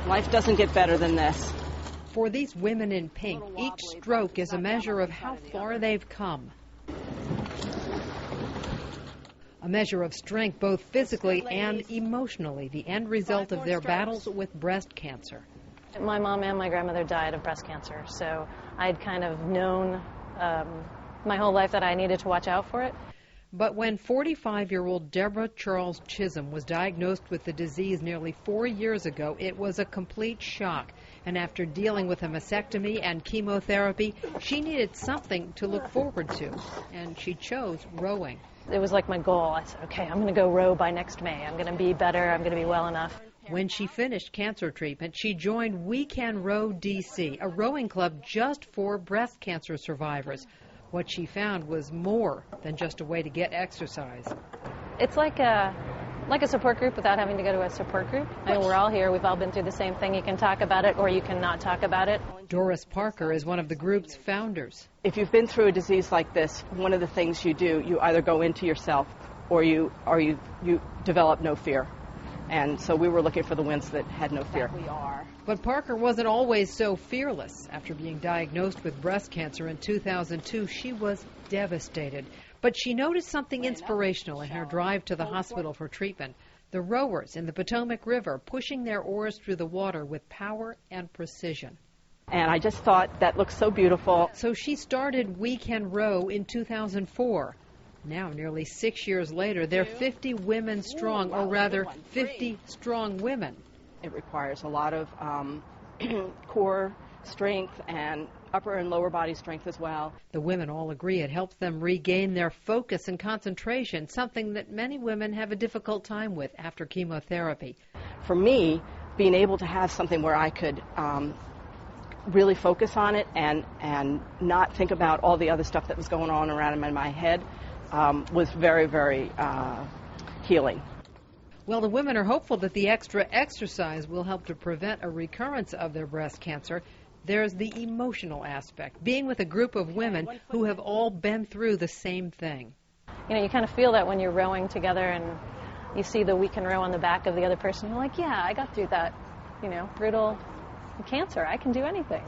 Life doesn't get better than this. For these women in pink, each stroke is a measure of how far they've come. A measure of strength both physically and emotionally, the end result of their battles with breast cancer. My mom and my grandmother died of breast cancer, so I'd kind of known my whole life that I needed to watch out for it. But when 45-year-old Deborah Charles Chisholm was diagnosed with the disease nearly 4 years ago, it was a complete shock. And after dealing with a mastectomy and chemotherapy, she needed something to look forward to, and she chose rowing. It was like my goal. I said, okay, I'm going to go row by next May. I'm going to be better. I'm going to be well enough. When she finished cancer treatment, she joined WeCanRow DC, a rowing club just for breast cancer survivors. What she found was more than just a way to get exercise. It's like a support group without having to go to a support group. I mean, we're all here. We've all been through the same thing. You can talk about it or you can not talk about it. Doris Parker is one of the group's founders. If you've been through a disease like this, one of the things you do, you either go into yourself or you develop no fear. And so we were looking for the ones that had no fear. We are. But Parker wasn't always so fearless. After being diagnosed with breast cancer in 2002, she was devastated. But she noticed something inspirational in her drive to the hospital for treatment. The rowers in the Potomac River pushing their oars through the water with power and precision. And I just thought that looked so beautiful. So she started WeCanRow in 2004. Now, nearly 6 years later, they're 50 women strong, or rather 50 strong women. It requires a lot of core strength and upper and lower body strength as well. The women all agree it helps them regain their focus and concentration, something that many women have a difficult time with after chemotherapy. For me, being able to have something where I could really focus on it and not think about all the other stuff that was going on around in my head was very, very healing. Well, the women are hopeful that the extra exercise will help to prevent a recurrence of their breast cancer. There's the emotional aspect, being with a group of women who have all been through the same thing. You know, you kind of feel that when you're rowing together and you see the WeCanRow on the back of the other person. You're like, yeah, I got through that, brutal cancer. I can do anything.